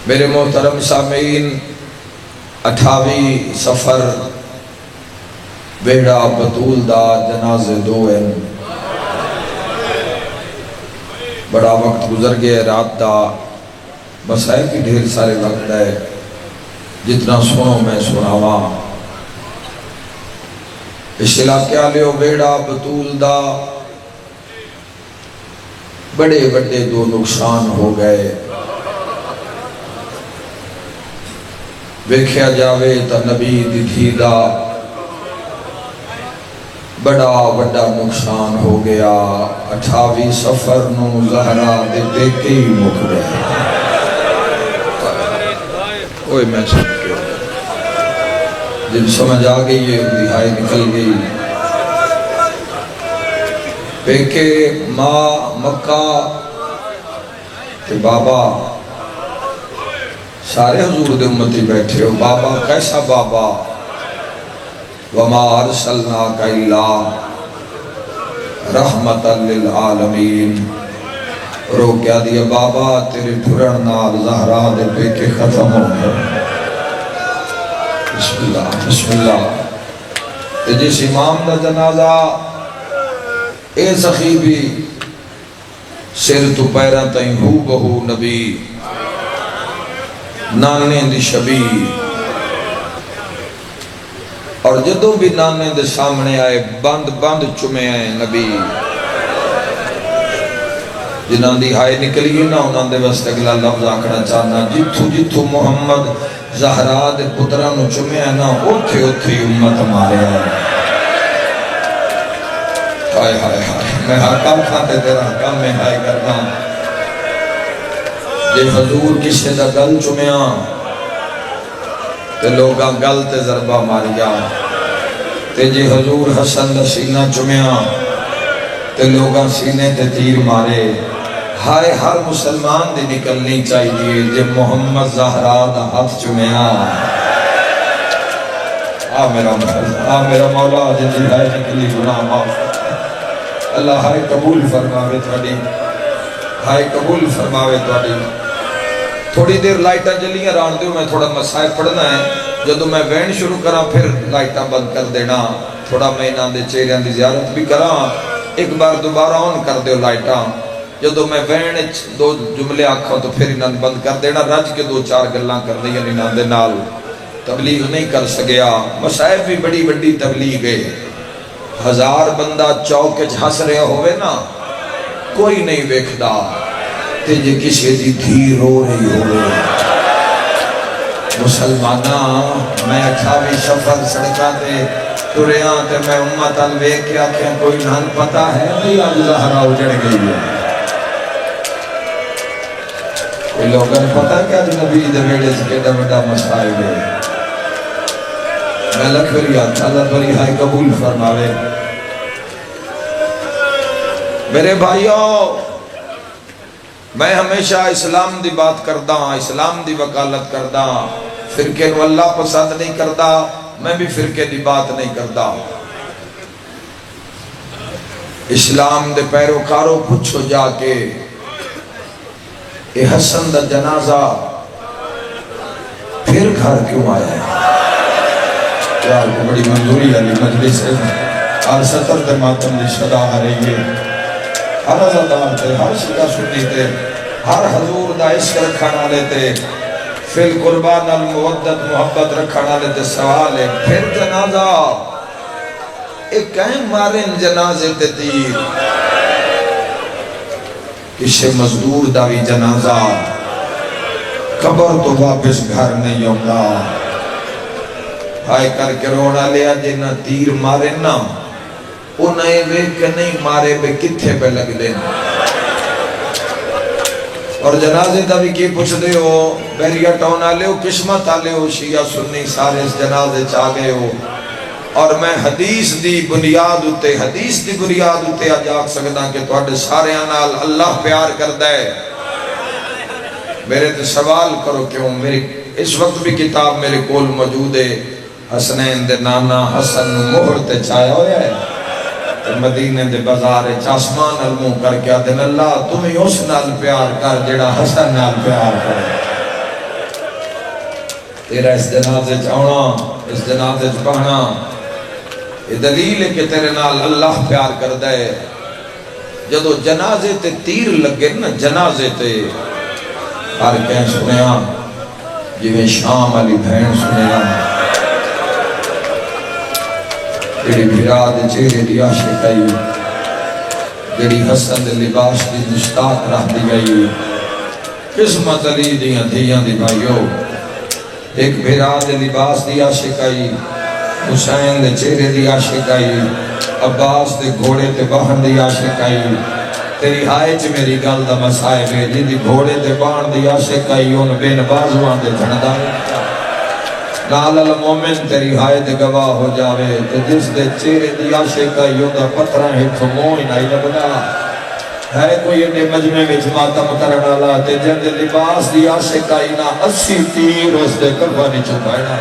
میرے محترم سامعین، 28 سفر بیڑا بطول دا جنازے دو ہیں۔ بڑا وقت گزر گیا رات دا، مسائل کی ڈھیر سارے وقت ہے، جتنا سنو میں سناواں۔ اس علاقے آلیو بیڑا بطول دا بڑے بڑے دو نقصان ہو گئے۔ ویکھیا جاوے تا نبی دی دھی دا بڑا بڑا نقصان ہو گیا۔ 28 سفر نو زہرا دے دیکھے ہی مک گئے۔ اوہ میں سن کے جن سمجھ آگئی ہے دہائی نکل گئی۔ پیکے ماں مکہ تے بابا سارے حضور دے امتی بیٹھے ہو۔ بابا کیسا بابا؟ وَمَا أَرْسَلْنَاكَ إِلَّا رَحْمَةً لِلْعَالَمِينَ۔ رو کیا دیا بابا تیرے ٹھرن نال زہرا دے پیکے ختم ہو گئے۔ بسم اللہ بسم اللہ۔ تے جس امام دا جنازہ اے سخی بھی سر تو پیرہ تائیں ہو بہو نبی نانے دی شبی، اور جدو بھی نانے دے سامنے آئے بند بند چمے آئے نبی، جنہاں دی ہائے نکلی نا انہاں دے واسطے اگلا لفظ آکھنا چاہنا، جتھو جتھو محمد زہرا دے پترانو چمے آئے نا اوتھے اوتھے امت مارے آئے۔ ہائے ہائے ہائے، میں حقام کھاتے تیرا حقام میں ہائے کرنا۔ جے حضور کسے دا گل چمیا تے لوگاں گل تے ضربہ ماریا، تے جے حضور حسن دا سینہ چمیا تے لوگاں سینے تے تیر مارے۔ ہائے ہر مسلمان دی نکلنی چاہیے جے محمد زہرا دا ہاتھ چمیا۔ میرا مولا جن دی ہائے نکلی گناہ معاف، اللہ ہائے قبول فرماوے تھوڑی، ہائے قبول فرماوے تھوڑی۔ تھوڑی دیر لائٹاں جلیاں ران دیو، میں تھوڑا مسائل پڑھنا ہے، جدو میں وین شروع کرا پھر لائٹاں بند کر دینا، تھوڑا میں انہاں دے چہریاں دی زیارت بھی کرا، ایک بار دوبارہ آن کر دیو لائٹاں، جدو میں وین دو جملے آکھا تو پھر انہاں بند کر دینا، رج کے 2-4 گلاں کر دیا انہاں دے نال، تبلیغ نہیں کر سکیا۔ مسائل بھی بڑی بڑی تبلیغ ہے، 1000 بندہ چوک وچ ہس رہا ہوئے نا کوئی نہیں ویکھدا، تے جے کسی دی دھی رو رہی ہوئے۔ مسلمانہ میں 28 سفر سڑکاں تے تریاں تے میں امت الویک کیا کہ کوئی نان پتا ہے نہیں آج زہرا اجڑ گئی ہے۔ کوئی لوگاں پتا کہ آج نبی دے بیڑے سے کیڑا بڑا مسائل ہے۔ میں لکھریات اللہ بری ہائے قبول فرماوے۔ میرے بھائیوں، میں ہمیشہ اسلام دی بات کردہ ہاں، اسلام دی وکالت کردہ ہاں، فرقے نو اللہ پسند نہیں کردہ، میں بھی فرقے دی بات نہیں کردہ۔ اسلام دے پیروکاروں پوچھو جا کے اے حسن دا جنازہ پھر گھر کیوں آیا ہے؟ یار کو بڑی منظوری علی مجلس ہے، ہر سطر دے ماتم دی شدہ آ رہی ہے، ہر عزدار تے، ہر شکا سنی تے، ہر حضور دا عشق رکھانا لیتے، فی القربان المودت محبت رکھانا لیتے۔ سوال ہے پھر جنازہ ایک کہیں مارن جنازے تے تیر، کسے مزدور دا بھی جنازہ قبر تو واپس گھر نہیں ہوگا۔ ہائے کر کے روڑا لیا جنہ تیر مارے نا انہیں ویک کے نہیں مارے بے کتھے پہ لگ دینا۔ اور جنازے دا بھی کی پوچھ دے ہو، بیریا ٹاؤن آلے ہو، قسمت آلے ہو، شیعہ سنی سارے اس جنازے چاہ گئے ہو۔ اور میں حدیث دی بنیاد ہوتے آج آگ سکتا کہ توڑے سارے آنال اللہ پیار کر دے۔ میرے تے سوال کرو کیوں، میری اس وقت بھی کتاب میرے کول موجود ہے، حسنین دے نانا حسن مہر تے چھایا ہویا ہے، مدینے دے بازار چاسمان علموں کر کے آدھن اللہ تمہیں اس نال پیار کر جڑا حسن نال پیار کر۔ تیرا اس جنازے چاہنا، اس جنازے چاہنا، یہ دلیل ہے کہ تیرے نال اللہ پیار کر دے. جدو جنازے تے تیر لگے نا، جنازے تے ہر کہیں سنیا جی میں شام علی بہن سنیا جڑی بھرا دے چہرے دی عاشقائی، جڑی حسن دے لباس دی مشتاق رہ دی گئی، قسمت علی دیاں دیاں دی بھائیو. ایک بھرا دے لباس دی عاشقائی، حسین دے چہرے دی عاشقائی، عباس دے گھوڑے تے بہن دی عاشقائی. تیری ہائے چ میری گل دا مسائب ہے، جی دی گھوڑے تے بہن دی عاشقائی ان بین بازوان دے جھنڈا نال المومن تیری ہائے دے گواہ ہو جاوے. تے جس دے چہرے دی عاشقائی ان دا پتھراں ہتھ موئی نائی لبدا ہے کوئی انہیں مجمع وچ ماتم کرن والا، تے جن دے لباس دی عاشقائی نہ 80 تیر اس دے کفن چپائنا.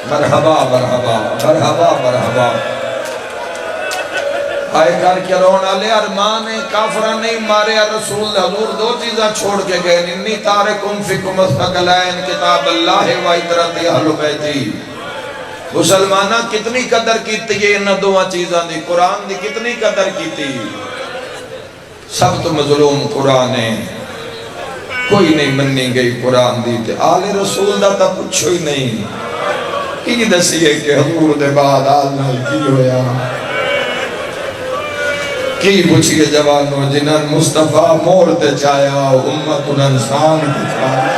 مرحبا مرحبا مرحبا مرحبا. آئے کر کے رونا لے ارمان کافران نہیں مارے رسول حضور دو چیزاں چھوڑ کے گئے. انی تارکم فیکم الثقلین کتاب اللہ و اطرت اہل بیتی. مسلمانہ کتنی قدر کیتی ہے انہاں دو چیزاں دی، قرآن دی کتنی قدر کیتی. سب تو مظلوم قرآن ہے، کوئی نہیں مننی گئی قرآن دی. تے آل رسول دا تا پوچھو ہی نہیں، کی دسیے کہ حضور دے بعد آل نال کی ہویا. کی پوچھئے جوانوں جنہاں مصطفیٰ مور تے چایا امت انسان کی چایا.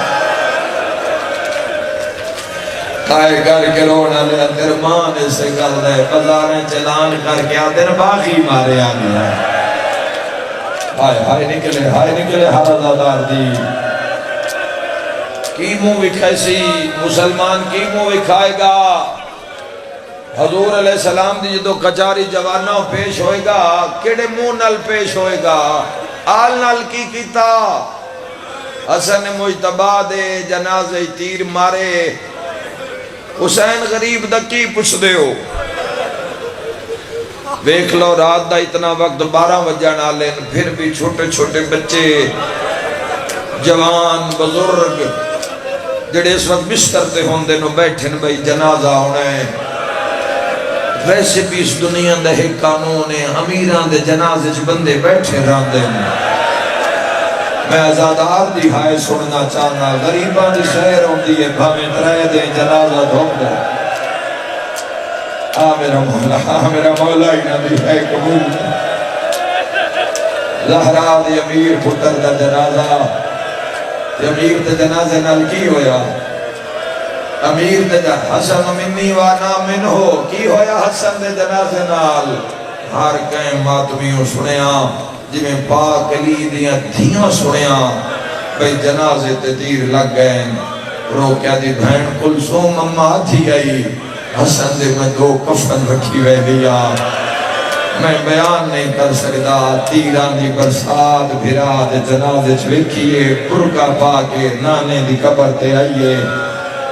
آئے کر کے رونا لیا ترمان سے کر دے بزاریں چلان کر کے آدھر باقی مارے آنے ہائے نکلے حرزادار دی. کی منہ وکھائسی مسلمان کی منہ وکھائے گا. حضور علیہ السلام دی جدو کچاری جوانوں پیش ہوئے گا کیڑے منہ نل پیش ہوئے گا. آل نل کی کیتا حسن مجتبہ دے جنازے تیر مارے. حسین غریب دا کی پوچھ دے ہو. دیکھ لو رات دا اتنا وقت 12 بجے نالے پھر بھی چھوٹے چھوٹے بچے جوان بزرگ جڑے اس وقت بستر تے ہوندے نو بیٹھن بھئی جنازہ ہونا ہے. ویسے بھی اس دنیا دا ایک قانون ہے، امیران دے جنازے چ بندے بیٹھے رہندے ہیں. میں آزادار دی ہائے سننا چاہنا، غریبان دی خیر ہوندی ہے بھامیں ترائے دیں جنازہ دھوک دے. میرا مولا ہی نبی ہے قبول. زہرا دی امیر پتر دا جنازہ، امیر دے جنازے نال کی ہویا؟ امیر دے حسن منی وانا من ہو کی ہویا حسن دے جنازے نال؟ ہر کہیں ماتمیوں سنیا جی میں پاک علی دیاں دھیاں سنیا بھئی جنازے تے تیر لگ گئے. رو کیا دی بہن کلثوم اماں تھی آئی حسن دے میں 2 کفن رکھی ہوئے دیا. میں بیان نہیں کر سکتا. تیران دی برسات بھرا دے جنازے چوکیے پرکا پا کے نانے دی قبر تے آئیے.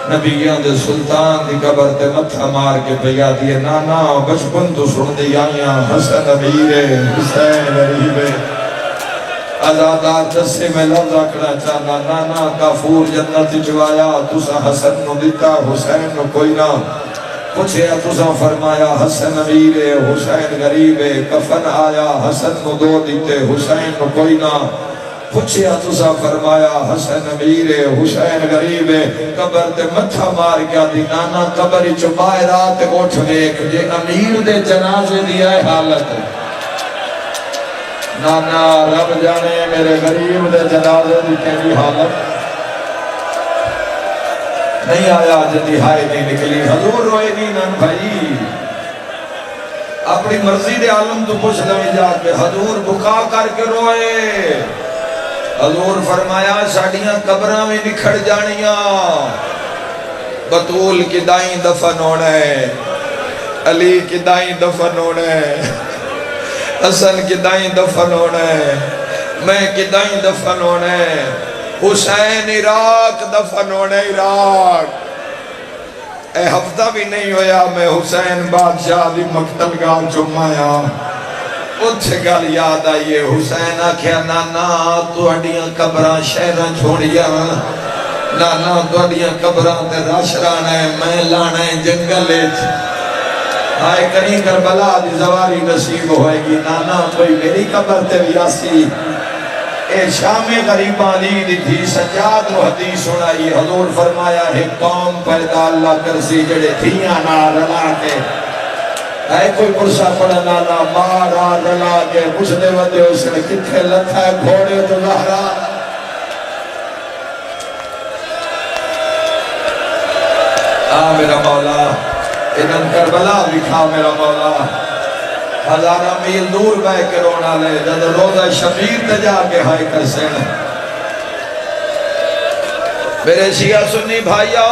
نبیان دے سلطان دی قبر تے متھا مار کے پیا دیے نانا بچپن تو سن دی آئیاں حسن امیرے حسین غریبے. آزادار دسے میں لفظ آکڑا چاہنا نانا کافور جنت چوایا تسا حسن نو دیتا حسین نو کوئی نہ. پوچھیا تسا فرمایا حسن امیرے حسین غریبے. کفن آیا حسن نو 2 دیتے حسین نو کوئی نہ. پوچھیا تسا فرمایا حسن امیرے حسین غریبے. قبر تے متھا مار گیا دی نانا قبر چپائے رات اٹھ ویک جے امیر دے جنازے دی آئے حالت. نانا رب جانے میرے غریب دے جنازے دی کیلی حالت. نہیں آیا جدی ہائے نہیں نکلی. حضور روئے نہیں نان بھائی اپنی مرضی دے عالم تو پوچھ لیں جا کے حضور بکا کر کے روئے. حضور فرمایا ساڑیاں قبراں میں نکھڑ جانیاں. بطول کی دائیں دفن ہونا ہے، علی کی دائیں دفن ہونا ہے، حسن کی دائیں دفن ہونا ہے، میں کی دائیں دفن ہونا ہے. حسین عراق دفن ہونا ہے عراق. اے ہفتہ بھی نہیں ہویا میں حسین بادشاہ دی مقتل گاہ چمایا. اتھے گل یاد آئیے حسین آکھیا نانا تو اڈیاں قبران شہران چھوڑیاں نانا دوڑیاں قبران تے رش رانا ہے میں لانا ہے جنگل ایچ آئے کریں کربلا دی زواری نصیب ہوئے گی نانا کوئی میری قبر تے بیاسی اے شام غریبہ لی دی تھی سجاد و حدیث سنائی حضور فرمایا ہے قوم پیدا اللہ کرسی جڑے تھیاں نہ رلا کے اے کوئی پرسا پڑا نانا مارا رلا کے کچھ دے ودے اس نے کتھے لتھا ہے گھوڑے تو زہرا میرا مولا انہاں کربلا لکھا میرا مولا ہزارہ میل دور بے کے رونا لے جد روزہ شبیر تے جا کے ہائے کر سین میرے شیعہ سنی بھائیو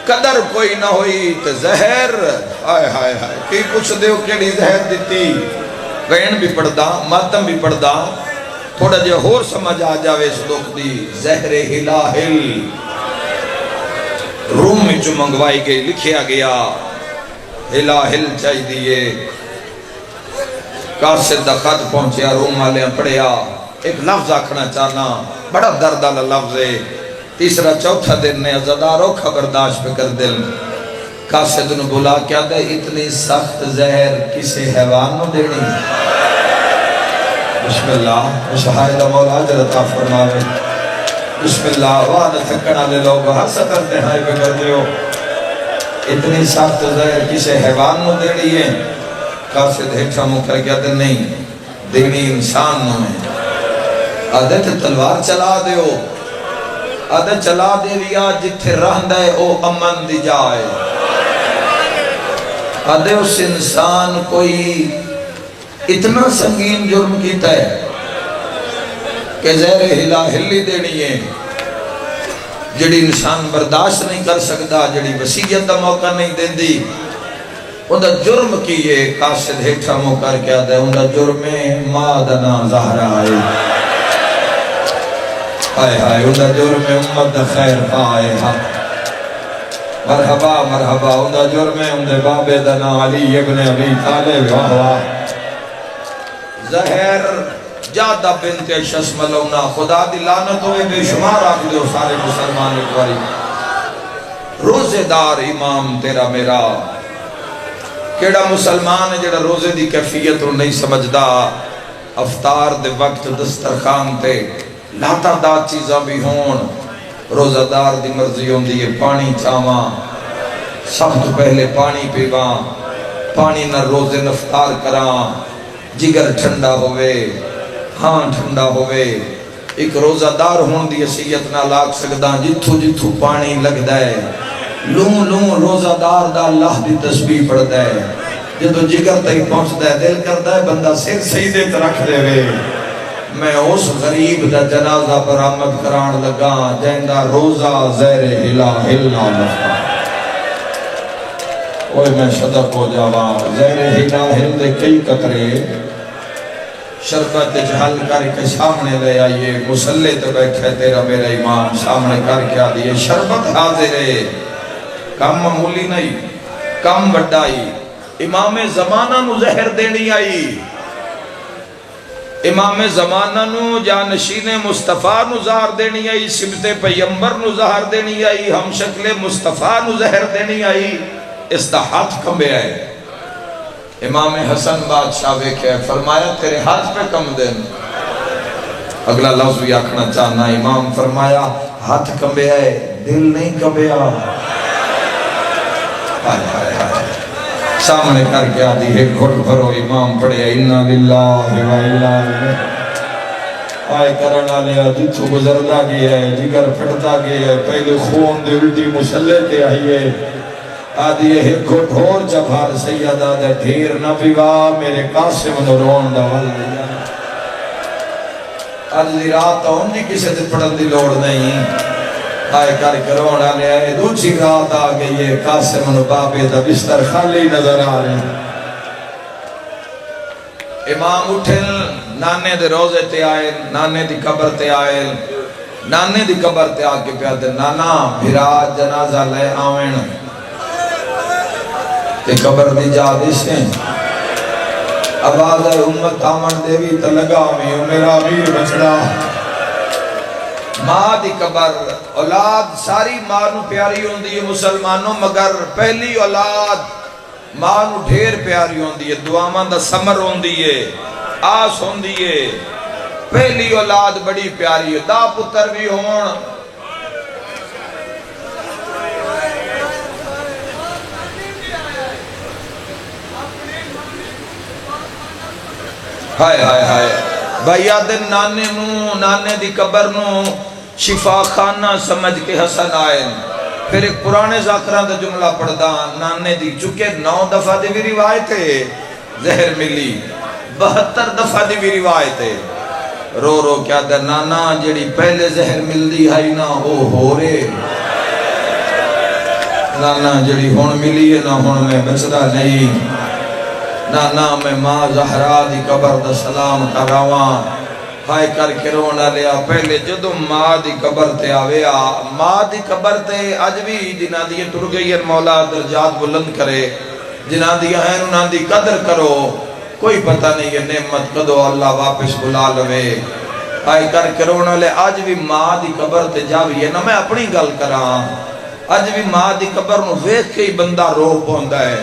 قدر کوئی نہ ہوئی تے زہر ہائے ہائے ہائے کی کچھ دیو کیڑی زہر دیتی غین بھی پڑھدا ماتم بھی پڑھدا تھوڑا جو ہور سمجھ آ جاوے اس دکھ دی زہر ہلاہل روم میں جو منگوائی گئی لکھیا گیا ہلاہل چاہی دیئے قاصد دا خط پہنچیا روم والے پڑھیا ایک لفظ آکھنا چاہنا بڑا درد والا لفظ ہے تیسرا چوتھا دن نے عزدارو خبرداشت پہ کر دل قاصد نے بولا کیا دے اتنی سخت زہر کسے حیوان نو دینی بسم اللہ مشاہدہ مولا عجرتا فرماوے بسم اللہ وعدہ تھکنا لے لوگ حسد کرتے ہیں پہ کر دیو اتنی سخت زہر کسے حیوان نو دینی ہے قاصد ہیٹھا مکر کیا دے نہیں دینی انسان نو ہے آدھے تے تلوار چلا دیو آدھے چلا دے دیا جتھے رہن دے او امن دی جائے آدھے اس انسان کوئی اتنا سنگین جرم کیتا ہے کہ زہر ہلا ہلی دینی ہے جڑی انسان برداشت نہیں کر سکتا جڑی وسیعت دا موقع نہیں دین دی ان دا جرم کیے قاصد ہیٹھا مکر کیا دے ان دا جرم مادنا زہرہ آئے آئے آئے ان دا جرم امت دا خیر پائے مرحبا مرحبا ان دا جرم ان دے بابے دنا علی ابن ابی طالب واہوا زہر جادہ بنت شس ملونا خدا دی لعنت ہوئے بے شمار آکھ دے سارے مسلمان اکواری روزے دار امام تیرا میرا کیڑا مسلمان ہے جڑا روزے دی کیفیت رو نہیں سمجھدا افطار دے وقت دسترخوان تے لاتا دا چیزاں بھی ہون روزہ دار دی مرضی ہوندی ہے پانی چاواں سب تو پہلے پانی پیواں پانی نہ روزے نفطار کراں جگر ٹھنڈا ہوئے ہاں ٹھنڈا ہوئے ایک روزہ دار ہون دی حیثیت نہ لاگ سکدا جتھو جتھو پانی لگدا ہے لوں لوں روزہ دار دا اللہ دی تسبیح پڑھدا ہے جدو جگر تک پہنچدا ہے دل کردا ہے بندہ سر سجدے تے رکھ دے وے میں اس غریب دا جنازہ پر آمد کران لگا جیندا روزہ زہر ہلا ہلنا لگا اوہ میں صدق ہو جاواں زہر ہلا ہل دے کئی قطرے شربت جہل کر کے سامنے لے آئیے مسلح تو بیٹھے تیرا میرا امام سامنے کر کے آدھئے شربت حاضر ہے کم معمولی نہیں کم بڑھائی امام زمانہ نو زہر دینی آئی امام زمانہ نو جانشین مصطفیٰ نو زہر دینی آئی سبت پیمبر نو زہر دینی آئی ہم شکل مصطفیٰ نو زہر دینی آئی اس دا ہاتھ کمبے آئے امام حسن بادشاہ ویکھے فرمایا تیرے ہاتھ پہ کم دن اگلا لفظ بھی آکھنا چاہنا امام فرمایا ہاتھ کمبے آئے دل نہیں کمبے آئے سامنے کر کے آدھی ہے گھٹ بھرو امام پڑھے اِنَّا لِلَّهِ وَإِلَّهِ آئے کرنا لیا جتھو گزردہ گیا ہے جگر پھٹتا گیا ہے پہلے خون دے الٹی مسلح تے آئیے آدھی ہے گھٹ اور جبھار سیدہ دے دھیر نہ پیوا میرے قاسم نورون دا والدہ آدھی رات ہوں جی کسے تے پڑھن دی لوڑ نہیں آئے کر کرونا لے آئے دوچی رات آگئی ہے قاسم نو بابے دا بستر خالی نظر آ رہے امام اٹھل نانے دے روزے تے آئے نانے دی قبر تے آئے نانے دی قبر تے آگے پہ آدھے نانا بھرا جنازہ لے آوین تے قبر دی جا دیسے آواز ہے امت آمن دیوی تلگا میں میرا امیر بچڑا ماں دی قبر اولاد ساری ماں نو پیاری ہوندی ہے مسلمانوں، مگر پہلی اولاد ماں نو ڈھیر پیاری ہوندی ہے، دعاواں دا ثمر ہوندی ہے، آس ہوندی ہے۔ پہلی اولاد بڑی پیاری ہے، دا پتر بھی ہون ہائے ہائے ہائے بھائی آدن نانے دی قبر نو شفا خانہ سمجھ کے حسن آئے۔ پھر ایک پرانے ذاکران دا جملہ پڑھدا، نانے دی چکے 9 دفعہ دی بھی روایت ہے زہر ملی، 72 دفعہ دی بھی روایت ہے۔ رو رو کیا دا نانا جڑی پہلے زہر مل دی ہے نا او ہو رے، نانا جڑی ہون ملی ہے نا ہون میں بچدا نہیں، نانا میں ماں زہرا دی قبر دا سلام کراواں، ہائے کر کے رونا لیا۔ پہلے جدو ماں دی قبر تے آویا، ماں دی قبر تے آج بھی جنہ دی تر گئی ہے مولا درجات بلند کرے، جنہ دی ہیں انہاں دی قدر کرو، کوئی پتہ نہیں ہے نعمت قدو اللہ واپس بلا لوے۔ ہائے کر کے رونا لے آج بھی ماں دی قبر تے جاوی ہے نا، میں اپنی گل کراں، آج بھی ماں دی قبر نو ویکھ کے ہی بندہ رو پوندا ہے۔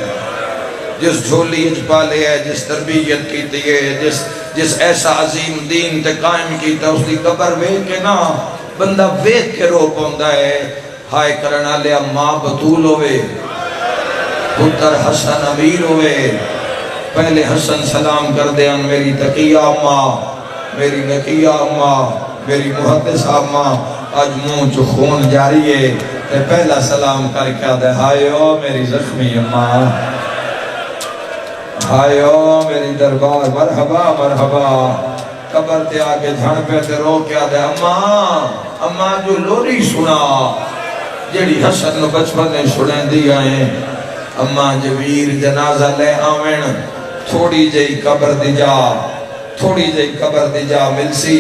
جس جھولی اچ پالے ہے، جس تربیت کیتی ہے، جس ایسا عظیم دین تے قائم کیتا، اس دی قبر ویکھ کے نا بندہ ویکھ کے رو پوندا ہے۔ ہائے کرنا لیا ماں بطول ہوئے، پتر حسن امیر ہوئے۔ پہلے حسن سلام کر دے ان میری تقیہ اماں، میری نقیہ اماں، میری محدث اماں، آج منہ جو خون جاری ہے تے پہلا سلام کر کے دے ہائے او میری زخمی اماں، ہائے او میری دربار مرحبا مرحبا۔ قبر تے آگے جھڑ پہ تے رو کیا دے اماں جو لوری سنا جڑی حسن نو بچپن نے سنیں دی آئیں، اماں جویر جنازہ لے آوین، تھوڑی جئی قبر دی جا ملسی،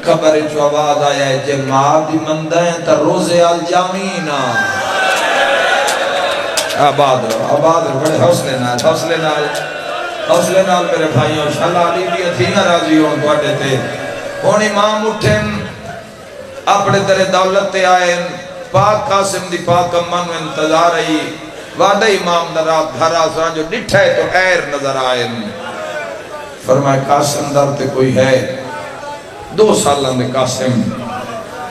قبر جو آواز آیا ہے جے ماں دی مندیں تا روزے الجامینہ۔ آباد رو بڑے حوصلے نال میرے بھائیوں، شاءاللہ علی بھی اتھیاں راضی ہوں تو آٹے تھے۔ ہون امام اٹھیں اپنے در دولت تے آئیں، پاک قاسم دی پاک امن و انتظار رہی، وعدہ امام در رات گھر آسان جو ڈٹھے تو ایر نظر آئیں۔ فرمائے قاسم در تے کوئی ہے، 2 سالوں میں قاسم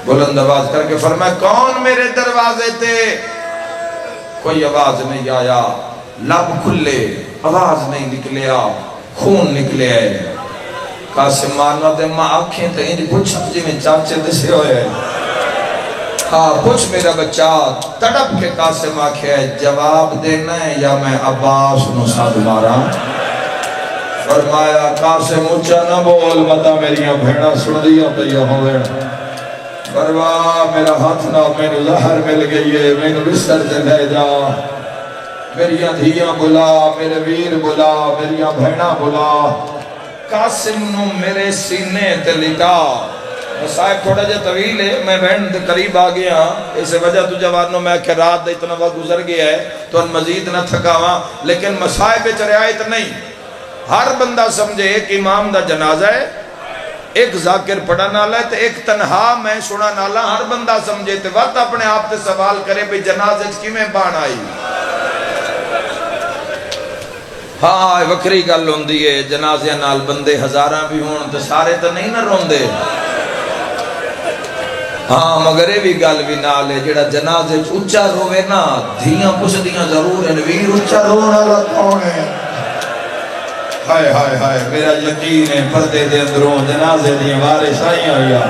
بلند آواز کر کے فرمائے کون میرے دروازے تے؟ کوئی آواز نہیں آیا، لب کھلے، آواز نہیں نکلیا، خون نکلے ہے۔ قاسم مانو دے ماں آنکھیں تے انہیں پوچھا جی میں چاچے دسے ہوئے، ہاں پوچھ میرا بچہ، تڑپ کے قاسم آنکھیں ہے جواب دینا ہے یا میں عباس نو ساتھ مارا؟ فرمایا قاسم اچھا نہ بول مطا میریاں بھیڑا سن دیا تو یہ ہوئے، فرمایا میرا ہاتھ نہ میں نے زہر مل گئی ہے، میں نے بستر سے لے جا، میریاں دھیاں بلا، میرے ویر بلا، میریاں بھیڑا بلا۔ قاسم نو میرے سینے تے لٹا، صاحب تھوڑا جا طویل ہے، میں بہن قریب آ گیا، اسے وجہ تو جوانوں میں کہ رات دا اتنا وقت گزر گیا ہے تو ان مزید نہ تھکاواں، لیکن مصائب چ رعایت نہیں۔ ہر بندہ سمجھے ایک امام دا جنازہ ہے، ایک ذاکر پڑھا نالا ہے تے ایک تنہا میں سنا نالا، ہر بندہ سمجھے تے وقت اپنے آپ تے سوال کرے بھی جنازے کی میں بان آئی۔ ہاں وکری گل ہوندی ہے، جنازے نال بندے ہزاراں بھی ہون تے سارے تے نہیں نہ روندے، ہاں مگر یہ بھی گل بھی نال ہے جڑا جنازے اچھا روے نا دھیاں پوچھدیاں ضرور ہیں ویر اچھا رونا والا کون ہے؟ ہائے ہائے ہائے میرا یقین ہے پردے دے اندروں جنازے دی وارث آئیاں ہویا،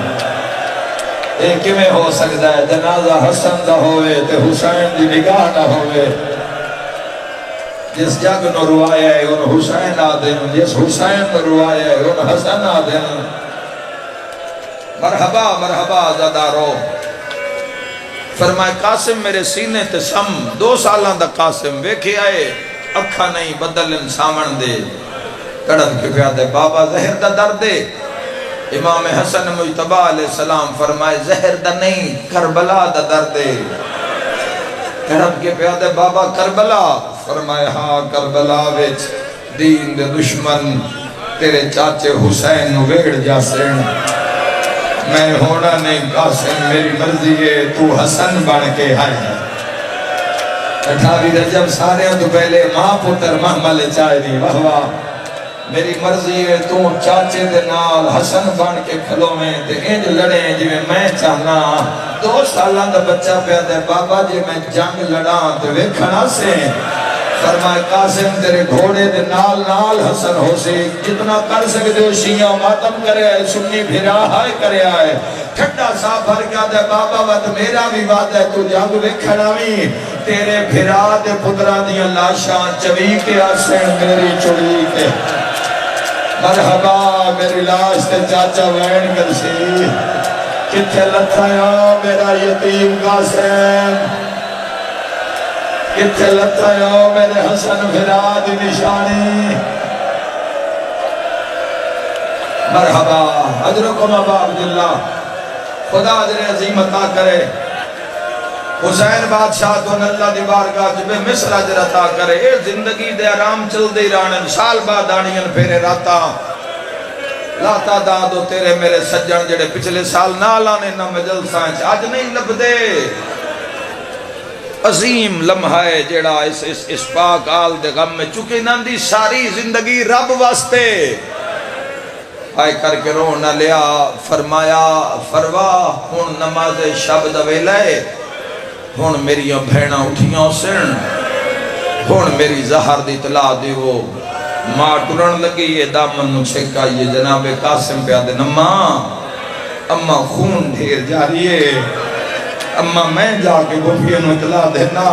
ایک کیویں ہو سکتا ہے جنازہ حسن دا ہوئے تے حسین دی نگاہ نہ ہوئے؟ جس جگ نو روایا ہے ان حسین آدھن، جس حسین نو روایا ہے ان حسن آدھن۔ مرحبا مرحبا زدارو۔ فرمائے قاسم میرے سینے تے سم، 2 سالاں دا قاسم ویکھے آئے، اکھا نہیں بدلن سامن دے، تڑپ کے پیادے بابا زہر دا در دے۔ امام حسن مجتبہ علیہ السلام فرمائے زہر دا نہیں کربلا دا در دے، تڑپ کے پیادے بابا کربلا، فرمائے ہاں کربلا وچ دین دے دشمن تیرے چاچے حسین نو ویڑ جاسین، میں ہونا نہیں قاسم میری مرضی ہے تو حسن بن کے آئے 28 رجب سارے تو پہلے ماں پتر محمل چاہے دی واہ واہ میری مرضی ہے تو چاچے دے نال حسن بن کے کھلو میں تے انج لڑے جی میں چاہنا 2 سالاں دا بچہ پیدا ہے بابا جی میں جنگ لڑاں تے ویکھنا سے فرمائے قاسم تیرے گھوڑے دے نال نال حسن ہو سے جتنا کر سکتے ہو شیعہ ماتم کرے آئے سنی بھرا ہائے کرے آئے ٹھٹا سا بھر کیا دے بابا وقت میرا بھی بات ہے تو جنگ ویکھنا بھی تیرے بھرا دے پدرہ دیا لاشاں چوی کے آسین میری چڑی کے مرحبا میری لاش تے چاچا وین کر سی کتھے لتھایا میرا یتیم قاسم کتھے لتھایا میرے حسن فراد نشانی مرحبا اجرکم ابا عبداللہ خدا اجر عظیم عطا کرے حسین بادشاہ تو اللہ دی بارگاہ جبے مصر اجر عطا کرے اے زندگی دے آرام چل دے رانن سال بعد آنین پھیرے راتا لاتا دادو تیرے میرے سجن جڑے پچھلے سال نہ لانے نہ مجل سائنچ آج نہیں لب دے عظیم لمحہ ہے جڑا اس پاک آل دے غم میں چکے نندی ساری زندگی رب واسطے آئے کر کے رو نہ لیا فرمایا فروا ہون نماز شب دوے لائے ہون میری بھینا اٹھیاں سن ہون میری زہر دی اطلاع دیو ماں ٹرن لگی یہ دامن نو چھکا یہ جناب قاسم پیادے نما اما خون ڈھیر جاری ہے اما میں جا کے گفیہ نو اطلاع دینا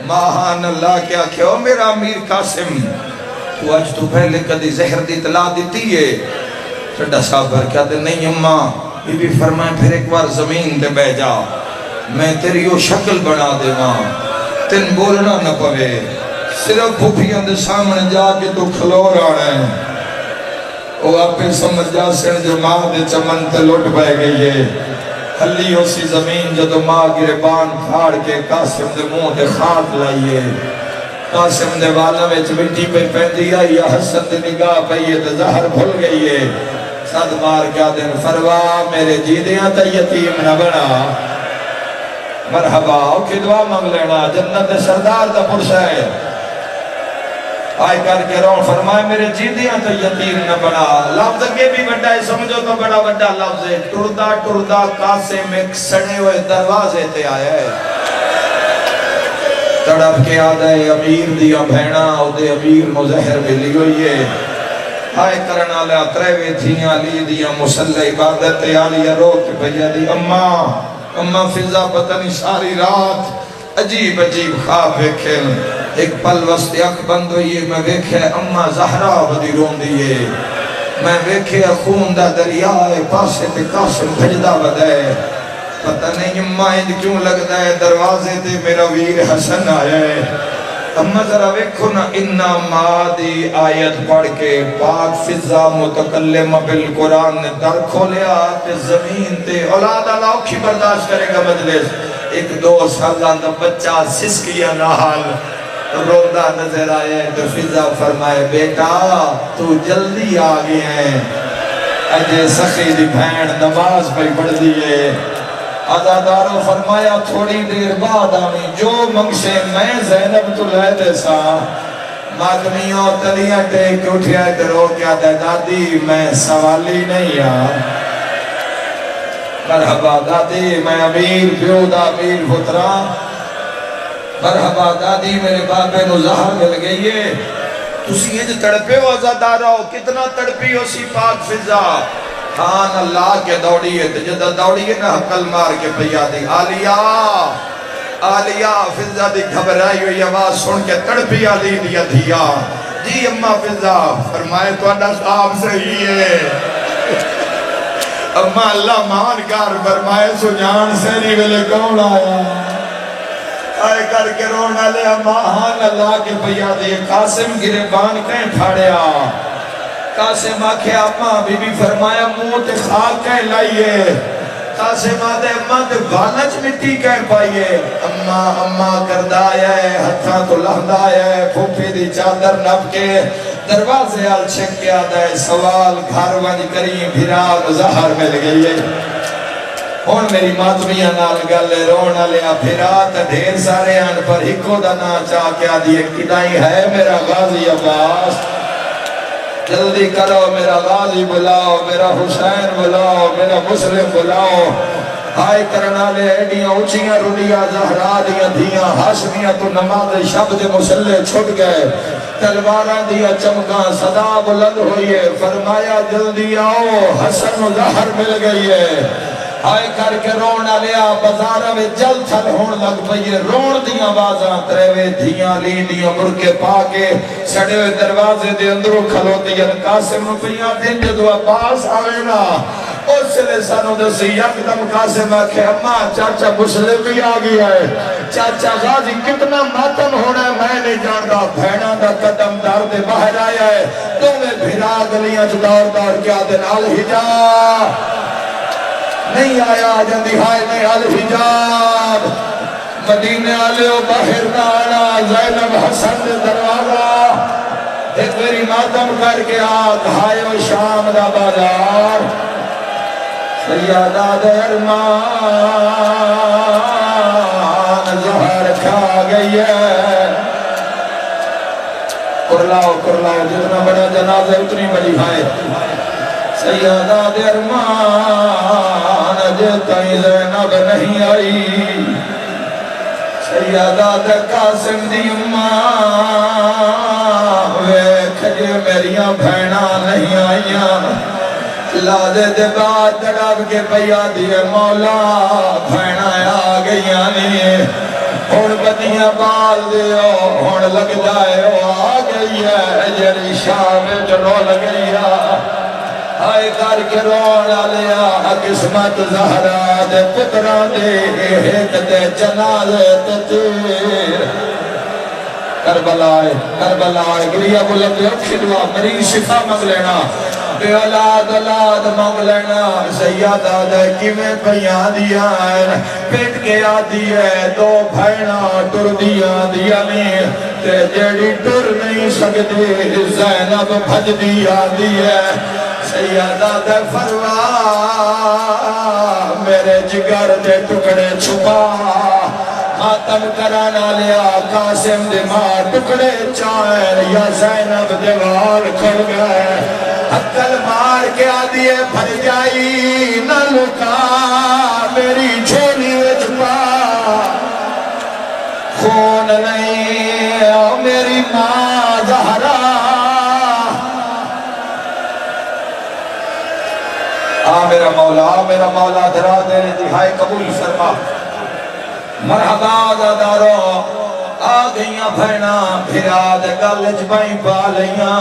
ماہان اللہ کیا کہو میرا امیر قاسم تو آج تو پہلے کدی زہر دی اطلاع دیتی ہے ٹھڈا صاحب بھر کیا دے نہیں اما بی بی فرمائے پھر ایک بار زمین تے بہ جا میں تیری وہ شکل بنا دے ماں تن بولنا نہ پوے صرف پھوپیاں دے سامنے جا کے تو کھلو رہا ہے وہ آپے سمجھ جا سن جو ماں دے چمن تے لوٹ بہ گئی ہے ہلی اسی زمین جدو ماں گربان کھاڑ کے قاسم دے منہ دے خاک لائیے قاسم دے والا وچ مٹی پہ پہندی آئی یا حسن دے نگاہ پہیے تے زہر بھول گئی ہے صد مار کیا دن فروا میرے جیدیاں تا یتیم نہ بنا مرحبا اوکے دعا مانگ لینا جنت سردار دا پرسہ ہے آئے کر کے رون فرمائے میرے جیدیاں تو یتیم نہ بنا لفظ کے بھی بڑا ہے سمجھو تو بڑا بڑا لفظ ہے ٹردہ ٹردہ قاسم ایک سڑے ہوئے دروازے تے آیا ہے تڑپ کے آدھا ہے امیر دیا بھینا او دے امیر مظہر ملی ہوئی ہے آئے کرنا لیا تریوے تھیاں لی دیا مسلح عبادت آلیا رو کے بھیا دی اماں فضا پتنی ساری رات عجیب عجیب خواب ویکھے ایک پل وسط اکھ بند ہوئیے میں ویکھے اماں زہرہ بدی رون دیئے میں ویکھے خون دا دریا ہے پاسے تے قاسم بھجدہ بدے پتہ نہیں اماں اند کیوں لگتا ہے دروازے تے میرا ویر حسن آیا ہے اماں ذرا ویکھو نا انہا مادی آیت پڑھ کے پاک فضا متکلم بالقرآن نے در کھولیا تے زمین تے اولاد اللہ اوکھی برداشت کرے گا مجلس 1-2 سالہ دا بچہ سسکیاں نحال روندہ نظر آیا ہے تو فضا فرمائے بیٹا تو جلدی آگئے ہیں اجے سخی دی بھین نماز پہ پڑھ دیئے عزادارو فرمایا تھوڑی دیر بعد آمی جو منگشے میں زینب تو لے دے سا مادمیوں تلیاں ٹیک اٹھیا ہے درو کیا دے دادی میں سوالی نہیں مرحبا دادی میں امیر پیودا امیر پترا مرحبا دادی میرے بابے نو زہر مل گئی ہے تسی انج تڑپے ہو عزادارو کتنا تڑپی ہو سی پاک فضا خان اللہ کے دوڑی ہے جدہ دوڑی ہے نا حقل مار کے پیا دی آلیا فضا دی گھبرائی ہوئی آواز سن کے تڑپی آلی دیا دھیا جی اممہ فضا فرمائے تو اڈا خواب صحیح ہے اممہ اللہ مانکار فرمائے سجان سیری ویلے کون آیا آئے کر کے رونا لے اماہان اللہ کے پیا دی قاسم گربان کہیں پھاڑیا قاسم آکھے اماں بی بی فرمایا منہ تے خاک کہیں لائیے قاسم آدھے اماں تے والج مٹی کہیں پائیے اماں کردہ آیا ہے ہتھاں تو لہدہ آیا ہے پھوپی دی چادر نب کے دروازے آل چھک کے آدھا ہے سوال گھر ونج کریم بھرا زہر مل گئی ہے ہون میری ماتمیاں نال گلے رونا لیا بھرا تا ڈھیر سارے آن پر ہکو دا نا چاہ کے آدھی ایک کدائی ہے میرا غازی عباس جلدی کرو میرا غازی بلاؤ میرا حسین بلاؤ میرا مسلم بلاؤ ہائے کرنا لے ایڈیاں اچھیاں رڈیاں زہرا دیاں دھیاں ہاشمیاں تو نماز شب دے مسلح چھٹ گئے تلواراں دیا چمکاں صدا بلند ہوئی ہے فرمایا جلدی آؤ حسن و زہر مل گئی ہے ہائے کر کے رونا لیا بازارہ میں جل تھل ہون لگ پئیے رون دیاں بازاں تریوے دھیاں لیندیاں مرکے پاکے سڑے ہوئے دروازے دے اندروں کھلوتی ہیں قاسم روپیاں دن جدو عباس آوینا اس لئے سانو دسی یکدم قاسم آکھے اماں چاچا مسلم بھی آگیا ہے چاچا غازی کتنا ماتم ہونا ہے میں نہیں جانتا بھینا دا قدم دار دے باہر آیا ہے تو میں بھیرا گلیاں دور دور کیا دن الحجاب نہیں آیا جندی ہائے نہیں الحجاب مدینے آلیو باہر نانا زینب حسن دروازہ ایک میری ماتم کر کے آگ ہائے و شام دا بازار سیادہ درمان زہر کھا گئی ہے کرلاؤ جتنا بڑا جنازہ اتنی بڑی ہائے سیادہ درمان جتائی زینب نہیں آئی سیادہ در قاسم دی اماں ویکھ جے میریاں بھینا نہیں آئیاں لادے دے بعد تڑاب کے پیا دیے مولا بھینا آ گئیاں نہیں ہون بدیاں بال دیو ہون لگ جائے آ گئی ہے جری شاہ میں جنو لگیا آئے کر کے رونا لیا قسمت زہرا دے پتران دے ایک دے جنازے تیر کربلائے گریا بلند اکھی دعا مریض شفا مانگ لینا بے اولاد مانگ لینا سیادہ دے کی میں پیاں دیا ہے پیٹ کے آدھی ہے دو بھائنا ٹر دیا دیا نہیں تے جیڑی ٹر نہیں سکتے زینب بھج دیا دی ہے سیادہ دے فروا میرے جگر دے ٹکڑے چھپا ماتم کرانا لیا قاسم دے ماں ٹکڑے چائر یا زینب دیوار کھڑ گئے حقل مار کے آدھیے بھر جائی نہ لکا میری جھولی وچپا خون نہیں میری ماں زہرا میرا مولا دھرا دینے دہائی قبول فرما مرحبا دارو آ گئیاں بھینا پھرا دے گلج بائیں بالیاں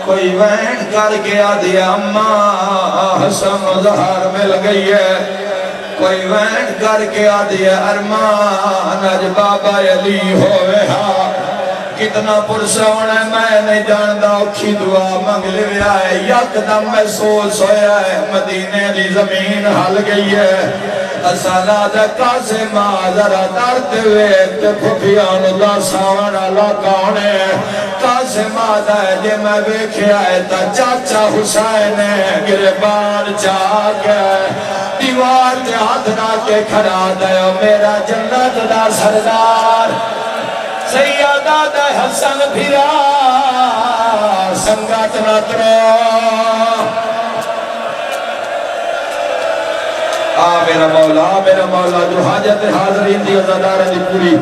کوئی وین کر کے آدھیا اماں حسن و زہر مل گئی ہے کوئی وین کر کے آدھیا ارمان اج بابا علی ہوئے ہاں کتنا پرسون ہے میں نہیں جاندہ اکھی دعا مانگ لے آئے یک دم محسوس ہویا ہے مدینے دی زمین حل گئی ہے اسانا دے قاسم ذرا درد ویت پھپیان دا ساون علاقہ ہونے قاسم دے جے میں بیکھے آئے تا چاچا حسین گربان چاہ گئے دیوار دے ہاتھ نہ کے کھڑا دے میرا جنت دا سردار سیادہ دے حسن بھیرا سنگت نترو میرا مولا جو حاجت حاضرین دی عزدار دی پوری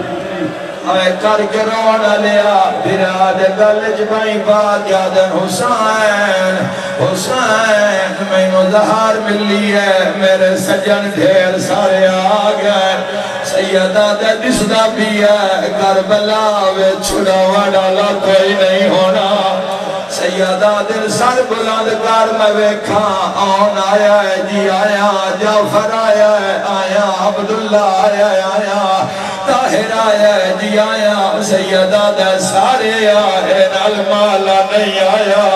آئے کر کے رونا لیا بھیرا دے گلج بائیں بات یادن حسین میں نو زہار ملی ہے میرے سجن ڈھیر سارے آگئے سیدہ دے دسدہ بھی ہے کربلا وے چھڑا وڈالا کوئی نہیں ہونا سیدہ دل سر بلند کر میں ویکھاں آن آیا ہے جی آیا جعفر آیا ہے آیا عبداللہ آیا ہے آیا طاہر آیا ہے جی آیا سیدہ دے سارے آئے نالمالا نہیں آیا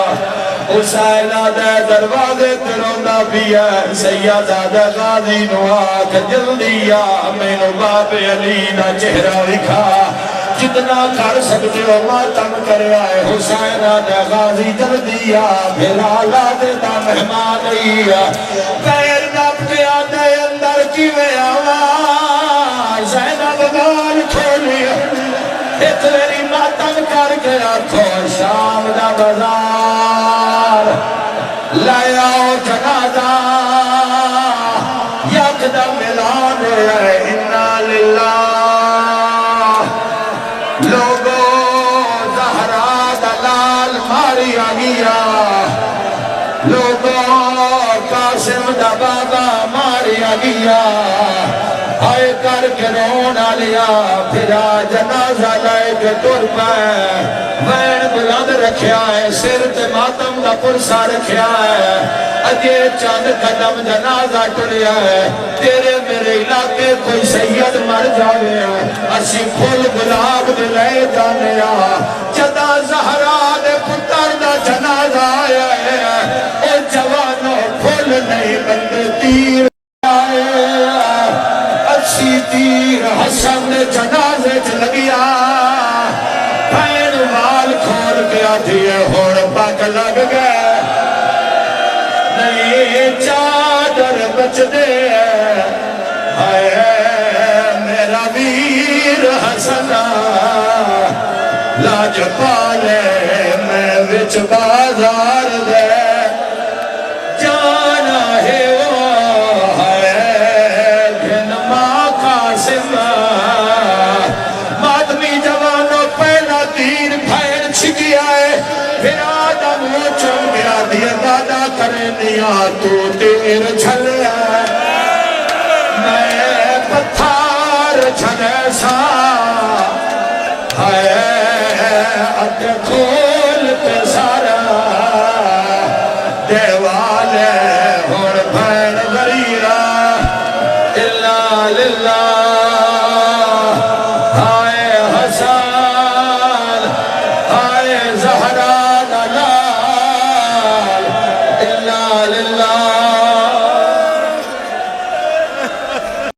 حسینہ دے دروازے تروندہ بھی ہے سیدہ دے غازی نو آکھ جلدی آ میں نو باب علی دا چہرہ لکھا جتنا کر سکتے ہو ماتم کریا ہے حسین دے غازی جلدی آ بلالا دے دا مہمان ہی آ پیر نپ کے آدھے اندر کی میں آواز زینب بال کھولی ایک میری ماتم کر کے آکھو شام دا بازار لے آؤ جنازہ یکدم اعلان ہے انا للہ لوگو زہرا دلال ماریا گیا لوگو قاسم دا بابا ماریا گیا آئے کر کے رونا لیا پھرا جنازہ لائے کے ٹر پائے وین بلند رکھیا ہے سر تے ماتم دا پرسا رکھیا ہے اجے چند قدم جنازہ ٹریا ہے تیرے میرے علاقے کوئی سید مر جاوے اسی پھول گلاب دے لے جانے جدا زہرا دے پتر دا جنازہ آیا ہے اے جوانوں پھول نہیں بندے تیر آئے اسی تیر حسن دے جنازے چ لگیا پین مال کھول کے آدھیے ہوڑ پاک لگ گئے نہیں چادر بچ دے میرا ویر حسن لاج پالے میں وچ بازار دے جانا ہے وہ ہے گھن ماں قاسم مادمی جوانوں پہلا تیر پھیر چھکیا ہے پھر آدم ہو چم گیا دیا دادا کرے دیا تو تیر چھلیا میں پتھار چھلے سا اک کھول پہ سارا دیوالے ہوڑ بھین غریرہ اللہ للہ آئے حسان آئے زہرا دلال اللہ للہ